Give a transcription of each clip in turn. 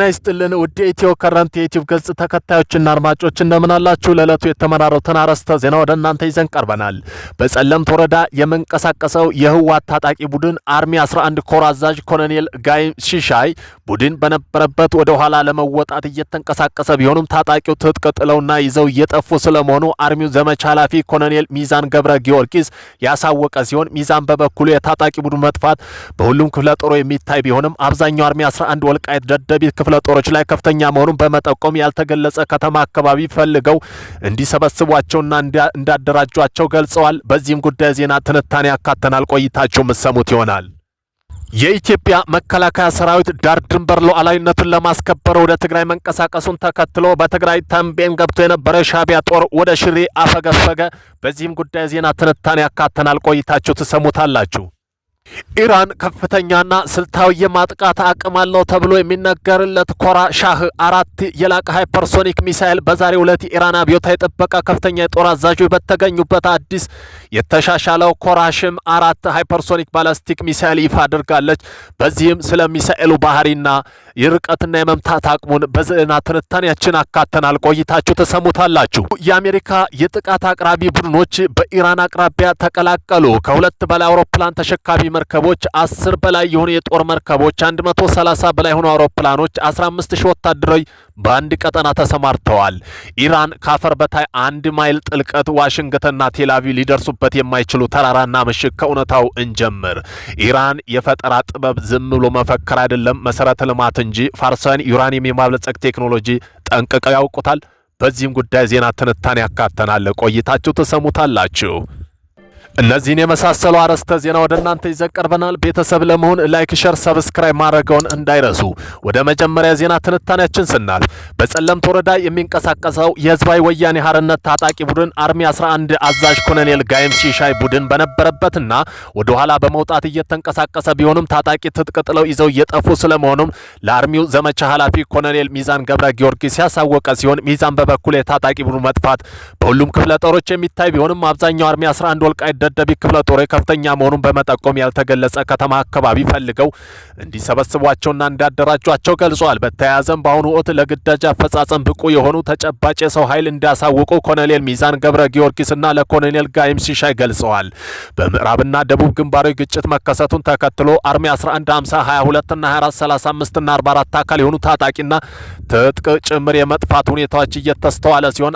ይስጥልን ውድ ኢትዮ ከረንት የዩቲዩብ ገጽ ተከታዮችና አድማጮች እንደምን አላችሁ? ለዕለቱ የተመራረጡትን አርዕስተ ዜና ወደ እናንተ ይዘን ቀርበናል። በጸለምት ወረዳ የመንቀሳቀሰው የህወሓት ታጣቂ ቡድን አርሚ 11 ኮር አዛዥ ኮሎኔል ጋይም ሲሻይ ቡድን በነበረበት ወደ ኋላ ለመወጣት እየተንቀሳቀሰ ቢሆንም ታጣቂው ትጥቅ ጥለውና ይዘው እየጠፉ ስለመሆኑ አርሚው ዘመቻ ኃላፊ ኮሎኔል ሚዛን ገብረ ጊዮርጊስ ያሳወቀ ሲሆን ሚዛን በበኩሉ የታጣቂ ቡድን መጥፋት በሁሉም ክፍለ ጦር የሚታይ ቢሆንም አብዛኛው አርሚ 11 ወልቃይት ደደቢት ክፍለ ጦሮች ላይ ከፍተኛ መሆኑን በመጠቆም ያልተገለጸ ከተማ አካባቢ ፈልገው እንዲሰበስቧቸውና እንዳደራጇቸው ገልጸዋል። በዚህም ጉዳይ ዜና ትንታኔ ያካተናል። ቆይታችሁ የምትሰሙት ይሆናል። የኢትዮጵያ መከላከያ ሰራዊት ዳር ድንበር ሉዓላዊነቱን ለማስከበር ወደ ትግራይ መንቀሳቀሱን ተከትሎ በትግራይ ተንቤን ገብቶ የነበረ ሻዕቢያ ጦር ወደ ሽሬ አፈገፈገ። በዚህም ጉዳይ ዜና ትንታኔ ያካተናል። ቆይታችሁ ትሰሙታላችሁ። ኢራን ከፍተኛና ስልታዊ የማጥቃት አቅም አለው ተብሎ የሚነገርለት ኮራ ሻህ 4 የላቀ ሃይፐርሶኒክ ሚሳኤል በዛሬው ዕለት ኢራን አብዮታዊ ጥበቃ ከፍተኛ የጦር አዛዦች በተገኙበት አዲስ የተሻሻለው ኮራሽም 4 ሃይፐርሶኒክ ባላስቲክ ሚሳኤል ይፋ አድርጋለች። በዚህም ስለ ሚሳኤሉ ባህሪና የርቀትና የመምታት አቅሙን በዜና ትንታኔያችን አካተናል። ቆይታችሁ ተሰሙታላችሁ። የአሜሪካ የጥቃት አቅራቢ ቡድኖች በኢራን አቅራቢያ ተቀላቀሉ። ከ2 በላይ አውሮፕላን ተሸካሚ መርከቦች 10 በላይ የሆኑ የጦር መርከቦች 130 በላይ የሆኑ አውሮፕላኖች 15000 ወታደሮች በአንድ ቀጠና ተሰማርተዋል። ኢራን ካፈር በታይ 1 ማይል ጥልቀት ዋሽንግተንና ቴልአቪቭ ሊደርሱበት የማይችሉ ተራራና ምሽግ ከእውነታው እንጀምር። ኢራን የፈጠራ ጥበብ ዝም ብሎ መፈከር አይደለም መሰረተ ልማት እንጂ ፋርሳውያን ዩራኒየም የማብለጸግ ቴክኖሎጂ ጠንቅቀው ያውቁታል። በዚህም ጉዳይ ዜና ትንታኔ ያካተናል። ቆይታችሁ ተሰሙታላችሁ። እነዚህን የመሳሰሉ አርዕስተ ዜና ወደ እናንተ ይዘን ቀርበናል። ቤተሰብ ለመሆን ላይክ፣ ሸር፣ ሰብስክራይብ ማድረገውን እንዳይረሱ። ወደ መጀመሪያ ዜና ትንታኔያችን ስናልፍ በጸለምት ወረዳ የሚንቀሳቀሰው የህዝባዊ ወያኔ ሓርነት ታጣቂ ቡድን አርሚ 11 አዛዥ ኮሎኔል ጋይም ሲሻይ ቡድን በነበረበትና ወደ ኋላ በመውጣት እየተንቀሳቀሰ ቢሆንም ታጣቂ ትጥቅ ጥለው ይዘው እየጠፉ ስለመሆኑም ለአርሚው ዘመቻ ኃላፊ ኮሎኔል ሚዛን ገብረ ጊዮርጊስ ያሳወቀ ሲሆን ሚዛን በበኩሉ የታጣቂ ቡድኑ መጥፋት በሁሉም ክፍለ ጦሮች የሚታይ ቢሆንም አብዛኛው አርሚ 11 ወልቃይት ደደቢት ክፍለ ጦር ከፍተኛ መሆኑን በመጠቆም ያልተገለጸ ከተማ አካባቢ ፈልገው እንዲሰበስቧቸውና እንዲያደራጇቸው ገልጿል። በተያያዘም በአሁኑ ወቅት ለግዳጅ አፈጻጸም ብቁ የሆኑ ተጨባጭ የሰው ኃይል እንዲያሳውቁ ኮሎኔል ሚዛን ገብረ ጊዮርጊስና ለኮሎኔል ጋይም ሲሻይ ገልጸዋል። በምዕራብና ደቡብ ግንባሮች ግጭት መከሰቱን ተከትሎ አርሚ 11 50 22 እና 24 35 እና 44 አካል የሆኑ ታጣቂና ትጥቅ ጭምር የመጥፋት ሁኔታዎች እየተስተዋለ ሲሆን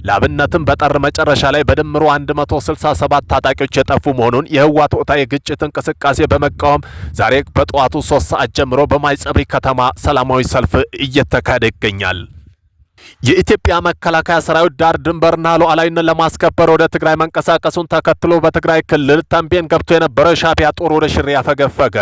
ላብነትም በጥር መጨረሻ ላይ በድምሩ 167 ታጣቂዎች የጠፉ መሆኑን የህወሓት ወቅታዊ የግጭት እንቅስቃሴ በመቃወም ዛሬ በጠዋቱ 3 ሰዓት ጀምሮ በማይጸብሪ ከተማ ሰላማዊ ሰልፍ እየተካሄደ ይገኛል። የኢትዮጵያ መከላከያ ሰራዊት ዳር ድንበርና ሉዓላዊነትን ለማስከበር ወደ ትግራይ መንቀሳቀሱን ተከትሎ በትግራይ ክልል ተንቤን ገብቶ የነበረ ሻዕቢያ ጦር ወደ ሽሬ ያፈገፈገ።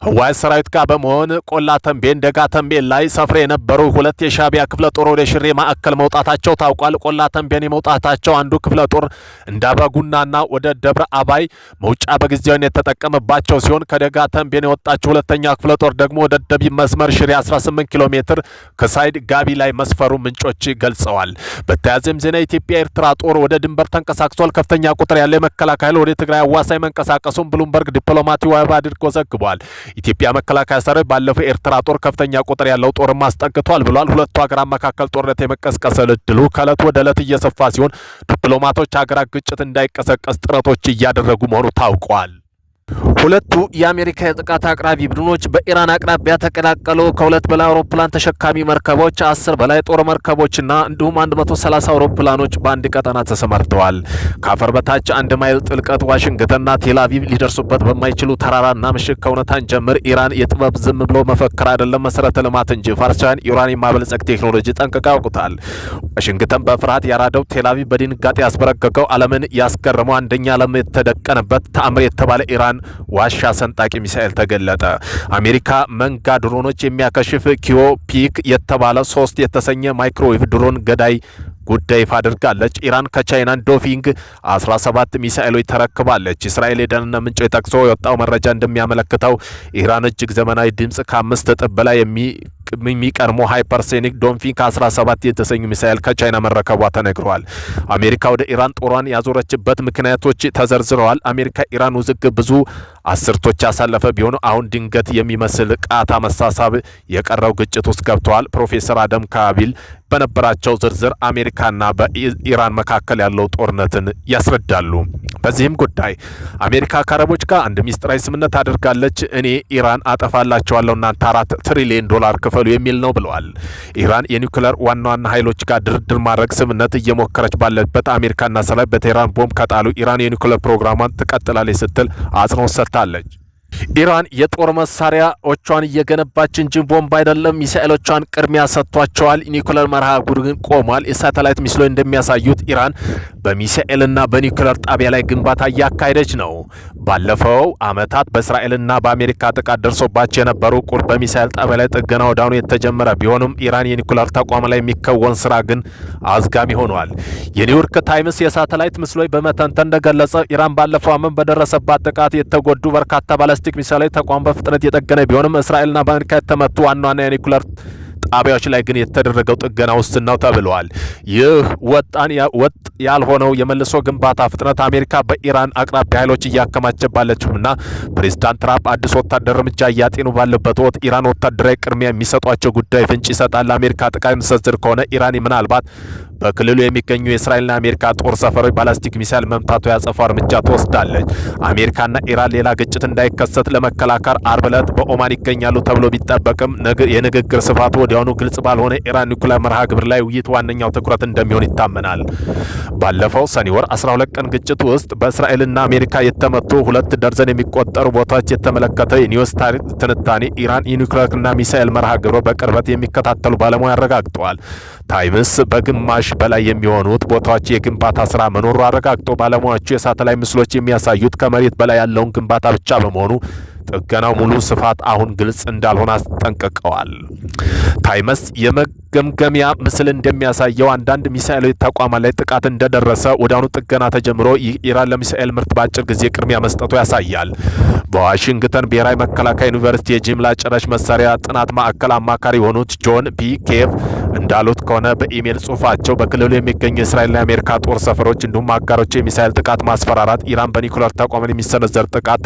ህወሓት ሰራዊት ጋር በመሆን ቆላ ተንቤን፣ ደጋ ተንቤን ላይ ሰፍረ የነበሩ 2 የሻዕቢያ ክፍለ ጦር ወደ ሽሬ ማዕከል መውጣታቸው ታውቋል። ቆላ ተንቤን የመውጣታቸው አንዱ ክፍለ ጦር እንዳባጉናና ወደ ደብረ አባይ መውጫ በጊዜያዊነት የተጠቀመባቸው ሲሆን ከደጋ ተንቤን የወጣቸው 2ኛ ክፍለ ጦር ደግሞ ወደ ደቡብ መስመር ሽሬ 18 ኪሎ ሜትር ከሳይድ ጋቢ ላይ መስፈሩ ምንጮች ገልጸዋል። በተያያዘም ዜና ኢትዮጵያ ኤርትራ ጦር ወደ ድንበር ተንቀሳቅሷል። ከፍተኛ ቁጥር ያለው የመከላከያ ወደ ትግራይ አዋሳኝ መንቀሳቀሱን ብሉምበርግ ዲፕሎማቲክ ዋቢ አድርጎ ዘግቧል። ኢትዮጵያ መከላከያ ሰራዊት ባለፈው ኤርትራ ጦር ከፍተኛ ቁጥር ያለው ጦር ማስጠግቷል ብሏል። ሁለቱ ሀገራት መካከል ጦርነት የመቀስቀስ እድሉ ከዕለት ወደ ዕለት እየሰፋ ሲሆን ዲፕሎማቶች ሀገራት ግጭት እንዳይቀሰቀስ ጥረቶች እያደረጉ መሆኑ ታውቋል። ሁለቱ የአሜሪካ የጥቃት አቅራቢ ቡድኖች በኢራን አቅራቢያ ተቀላቀሉ። ከ2 በላይ አውሮፕላን ተሸካሚ መርከቦች 10 በላይ ጦር መርከቦችና እንዲሁም 130 አውሮፕላኖች በአንድ ቀጠና ተሰማርተዋል። ካፈር በታች 1 ማይል ጥልቀት ዋሽንግተንና ቴልአቪቭ ሊደርሱበት በማይችሉ ተራራና ምሽግ ከእውነታን ጀምር ኢራን የጥበብ ዝም ብሎ መፈክር አይደለም መሰረተ ልማት እንጂ ፋርሳውያን ዩራኒየም ማበልጸግ ቴክኖሎጂ ጠንቅቀው ያውቁታል። ዋሽንግተን በፍርሃት ያራደው፣ ቴልአቪቭ በድንጋጤ ያስበረገገው፣ ዓለምን ያስገረመው አንደኛ ዓለም የተደቀነበት ተአምር የተባለ ኢራን ዋሻ ሰንጣቂ ሚሳኤል ተገለጠ። አሜሪካ መንጋ ድሮኖች የሚያከሽፍ ኪዮፒክ የተባለ 3 የተሰኘ ማይክሮዌቭ ድሮን ገዳይ ጉዳይ ይፋ አድርጋለች። ኢራን ከቻይና ዶፊንግ 17 ሚሳኤሎች ተረክባለች። እስራኤል የደህንነት ምንጮች ጠቅሶ የወጣው መረጃ እንደሚያመለክተው ኢራን እጅግ ዘመናዊ ድምጽ ከ5 እጥፍ በላይ የሚቀርሙ ሃይፐርሶኒክ ዶልፊን 17 የተሰኙ ሚሳኤል ከቻይና መረከቧ ተነግሯል። አሜሪካ ወደ ኢራን ጦሯን ያዞረችበት ምክንያቶች ተዘርዝረዋል። አሜሪካ ኢራን ውዝግብ ብዙ አስርቶች ያሳለፈ ቢሆን አሁን ድንገት የሚመስል ቃታ መሳሳብ የቀረው ግጭት ውስጥ ገብተዋል። ፕሮፌሰር አደም ካቢል በነበራቸው ዝርዝር አሜሪካና በኢራን መካከል ያለው ጦርነትን ያስረዳሉ። በዚህም ጉዳይ አሜሪካ ከአረቦች ጋር አንድ ሚስጥራዊ ስምምነት አድርጋለች። እኔ ኢራን አጠፋላቸዋለሁ እናንተ $4 ትሪሊየን ክፈሉ የሚል ነው ብለዋል። ኢራን የኒውክሌር ዋና ኃይሎች ጋር ድርድር ማድረግ ስምምነት እየሞከረች ባለበት አሜሪካና እስራኤል በቴህራን ቦምብ ከጣሉ ኢራን የኒውክሌር ፕሮግራሟን ትቀጥላለች ስትል አጽንኦት ሰጥታለች። ኢራን የጦር መሳሪያዎቿን እየገነባች እንጂ ቦምብ አይደለም ሚሳኤሎቿን ቅድሚያ ሰጥቷቸዋል። ኒውክሌር መርሃ ግብር ግን ቆሟል። የሳተላይት ምስሎች እንደሚያሳዩት ኢራን በሚሳኤልና በኒውክሌር ጣቢያ ላይ ግንባታ እያካሄደች ነው። ባለፈው ዓመታት በእስራኤልና በአሜሪካ ጥቃት ደርሶባቸው የነበሩ ቁልፍ በሚሳኤል ጣቢያ ላይ ጥገና ወዳኑ የተጀመረ ቢሆንም ኢራን የኒውክሌር ተቋም ላይ የሚከወን ስራ ግን አዝጋሚ ሆኗል። የኒውዮርክ ታይምስ የሳተላይት ምስሎች በመተንተን እንደገለጸ ኢራን ባለፈው ዓመት በደረሰባት ጥቃት የተጎዱ በርካታ ባላስቲክ ሚሳኤሎች ተቋም በፍጥነት የጠገነ ቢሆንም እስራኤልና በአሜሪካ የተመቱ ዋና የኒውክሌር ጣቢያዎች ላይ ግን የተደረገው ጥገና ውስን ነው ተብለዋል። ይህ ወጥ ያልሆነው የመልሶ ግንባታ ፍጥነት አሜሪካ በኢራን አቅራቢያ ኃይሎች እያከማቸ ባለችውና ፕሬዝዳንት ትራምፕ አዲስ ወታደር እርምጃ እያጤኑ ባለበት ወቅት ኢራን ወታደራዊ ቅድሚያ የሚሰጧቸው ጉዳይ ፍንጭ ይሰጣል። አሜሪካ ጥቃት የምትሰነዝር ከሆነ ኢራን ምናልባት በክልሉ የሚገኙ የእስራኤልና አሜሪካ ጦር ሰፈሮች ባላስቲክ ሚሳኤል መምታቱ ያጸፋው እርምጃ ትወስዳለች። አሜሪካና ኢራን ሌላ ግጭት እንዳይከሰት ለመከላከል አርብ ዕለት በኦማን ይገኛሉ ተብሎ ቢጠበቅም የንግግር ስፋቱ ወዲያውኑ ግልጽ ባልሆነ ኢራን ኒውክሌር መርሃ ግብር ላይ ውይይት ዋነኛው ትኩረት እንደሚሆን ይታመናል። ባለፈው ሰኔ ወር 12 ቀን ግጭት ውስጥ በእስራኤልና አሜሪካ የተመቱ 2 ደርዘን የሚቆጠሩ ቦታዎች የተመለከተ የኒውስ ትንታኔ ኢራን የኒውክሌርና ሚሳኤል መርሃ ግብር በቅርበት የሚከታተሉ ባለሙያ አረጋግጠዋል። ታይምስ በግማሽ በላይ የሚሆኑት ቦታዎች የግንባታ ስራ መኖሩ አረጋግጦ ባለሙያዎቹ የሳተላይት ምስሎች የሚያሳዩት ከመሬት በላይ ያለውን ግንባታ ብቻ በመሆኑ ጥገናው ሙሉ ስፋት አሁን ግልጽ እንዳልሆነ አስጠንቅቀዋል። ታይምስ የመገምገሚያ ምስል እንደሚያሳየው አንዳንድ ሚሳኤሎች ተቋማት ላይ ጥቃት እንደደረሰ ወዲያውኑ ጥገና ተጀምሮ ኢራን ለሚሳኤል ምርት በአጭር ጊዜ ቅድሚያ መስጠቱ ያሳያል። በዋሽንግተን ብሔራዊ መከላከያ ዩኒቨርሲቲ የጅምላ ጨራሽ መሳሪያ ጥናት ማዕከል አማካሪ የሆኑት ጆን ቢ ኬቭ እንዳሉት ከሆነ በኢሜል ጽሑፋቸው በክልሉ የሚገኙ የእስራኤልና የአሜሪካ ጦር ሰፈሮች እንዲሁም አጋሮች የሚሳኤል ጥቃት ማስፈራራት ኢራን በኒውክሌር ተቋምን የሚሰነዘር ጥቃት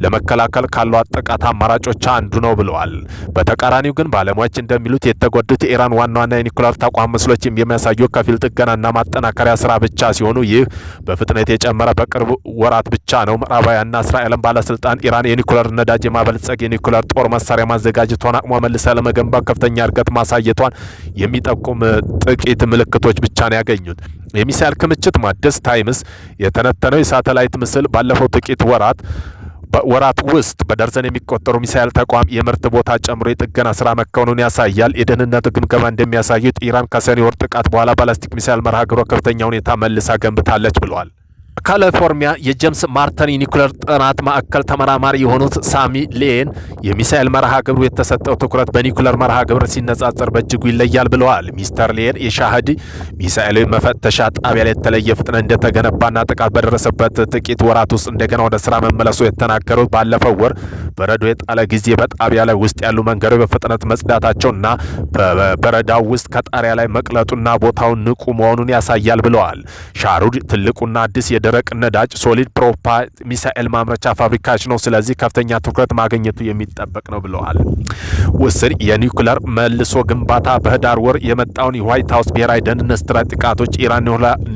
ለመከላከል ካሏት ጥቃት አማራጮች አንዱ ነው ብለዋል። በተቃራኒው ግን ባለሙያዎች እንደሚሉት የተጎዱት የኢራን ዋና የኒውክሌር ተቋም ምስሎች የሚያሳዩ ከፊል ጥገናና ማጠናከሪያ ስራ ብቻ ሲሆኑ ይህ በፍጥነት የጨመረ በቅርብ ወራት ብቻ ነው። ምዕራባውያንና እስራኤልን ባለስልጣን ኢራን የኒውክሌር ነዳጅ የማበልጸግ የኒውክሌር ጦር መሳሪያ ማዘጋጀቷን አቅሟ መልሳ ለመገንባት ከፍተኛ እድገት ማሳየቷን የሚጠቁም ጥቂት ምልክቶች ብቻ ነው ያገኙት። የሚሳኤል ክምችት ማደስ ታይምስ የተነተነው የሳተላይት ምስል ባለፈው ጥቂት ወራት ውስጥ በደርዘን የሚቆጠሩ ሚሳኤል ተቋም የምርት ቦታ ጨምሮ የጥገና ስራ መከወኑን ያሳያል። የደህንነት ግምገማ እንደሚያሳዩት ኢራን ከሰኔ ወር ጥቃት በኋላ ባላስቲክ ሚሳኤል መርሃ ግብሯ ከፍተኛ ሁኔታ መልሳ ገንብታለች ብለዋል። ካሊፎርኒያ የጄምስ ማርተን የኒውክሌር ጥናት ማዕከል ተመራማሪ የሆኑት ሳሚ ሌን የሚሳኤል መርሃ ግብሩ የተሰጠው ትኩረት በኒውክሌር መርሃ ግብር ሲነጻጸር በእጅጉ ይለያል ብለዋል። ሚስተር ሌን የሻህድ ሚሳኤል መፈተሻ ጣቢያ ላይ የተለየ ፍጥነት እንደተገነባና ጥቃት በደረሰበት ጥቂት ወራት ውስጥ እንደገና ወደ ስራ መመለሱ የተናገሩት ባለፈው ወር በረዶ የጣለ ጊዜ በጣቢያ ላይ ውስጥ ያሉ መንገዶች በፍጥነት መጽዳታቸውና በበረዳው ውስጥ ከጣሪያ ላይ መቅለጡና ቦታውን ንቁ መሆኑን ያሳያል ብለዋል። ሻሩድ ትልቁና አዲስ ደረቅ ነዳጅ ሶሊድ ፕሮፓይል ሚሳኤል ማምረቻ ፋብሪካች ነው። ስለዚህ ከፍተኛ ትኩረት ማግኘቱ የሚጠበቅ ነው ብለዋል። ውስን የኒውክሌር መልሶ ግንባታ በህዳር ወር የመጣውን የዋይት ሀውስ ብሔራዊ ደህንነት ጥቃቶች ኢራን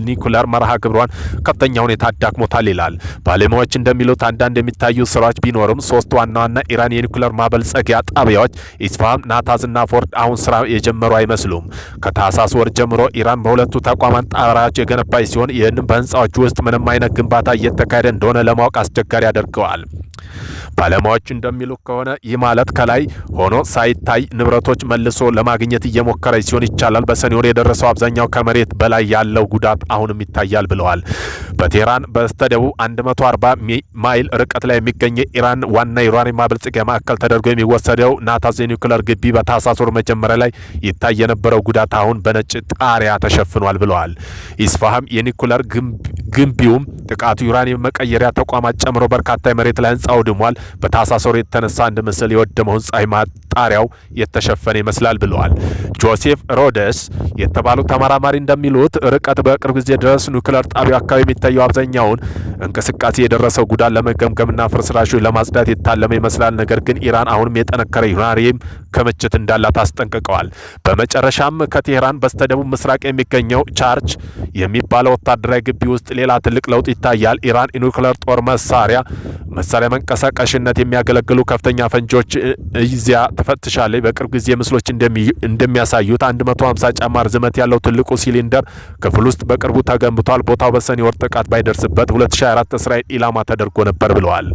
ኒውክሌር መርሃ ግብሯን ከፍተኛ ሁኔታ አዳክሞታል ይላል። ባለሙያዎች እንደሚሉት አንዳንድ የሚታዩ ስራዎች ቢኖርም 3 ዋና ኢራን የኒውክሌር ማበልጸጊያ ጣቢያዎች ኢስፋሃን፣ ናታንዝና ፎርዶ አሁን ስራ የጀመሩ አይመስሉም። ከታህሳስ ወር ጀምሮ ኢራን በሁለቱ ተቋማት ጣቢያዎች የገነባች ሲሆን ይህንም በህንፃዎቹ ውስጥ ምንም አይነት ግንባታ እየተካሄደ እንደሆነ ለማወቅ አስቸጋሪ ያደርገዋል። ባለሙያዎች እንደሚሉ ከሆነ ይህ ማለት ከላይ ሆኖ ሳይታይ ንብረቶች መልሶ ለማግኘት እየሞከረች ሲሆን ይቻላል። በሰኔ ወር የደረሰው አብዛኛው ከመሬት በላይ ያለው ጉዳት አሁንም ይታያል ብለዋል። በቴህራን በስተደቡብ 140 ማይል ርቀት ላይ የሚገኝ ኢራን ዋና ዩራኒየም ማበልጸጊያ ማዕከል ተደርጎ የሚወሰደው ናታንዝ የኒውክሌር ግቢ በታህሳስ ወር መጀመሪያ ላይ ይታይ የነበረው ጉዳት አሁን በነጭ ጣሪያ ተሸፍኗል ብለዋል። ኢስፋሃን የኒውክሌር ግንቢውም ጥቃቱ ዩራኒየም መቀየሪያ ተቋማት ጨምሮ በርካታ የመሬት ላይ ህንጻ አውድሟል። በታህሳስ ወር የተነሳ አንድ ምስል የወደመው ህንጻ ጣሪያው የተሸፈነ ይመስላል ብለዋል። ጆሴፍ ሮደስ የተባሉ ተመራማሪ እንደሚሉት ርቀት በቅርብ ጊዜ ድረስ ኒውክሌር ጣቢያው አካባቢ የሚታየው አብዛኛውን እንቅስቃሴ የደረሰው ጉዳት ለመገምገምና ፍርስራሾች ለማጽዳት የታለመ ይመስላል። ነገር ግን ኢራን አሁንም የጠነከረ ዩራኒየም ክምችት እንዳላት አስጠንቅቀዋል። በመጨረሻም ከቴህራን በስተደቡብ ምስራቅ የሚገኘው ቻርች የሚባለው ወታደራዊ ግቢ ውስጥ ሌላ ትልቅ ለውጥ ይታያል። ኢራን የኒውክሌር ጦር መሳሪያ መንቀሳቀሽነት የሚያገለግሉ ከፍተኛ ፈንጂዎች እዚያ ትፈትሻለች። በቅርብ ጊዜ ምስሎች እንደሚያሳዩት 150 ጫማ ርዝመት ያለው ትልቁ ሲሊንደር ክፍል ውስጥ በቅርቡ ተገንብቷል። ቦታው በሰኔ ወር ጥቃት ባይደርስበት 2024 እስራኤል ኢላማ ተደርጎ ነበር ብለዋል።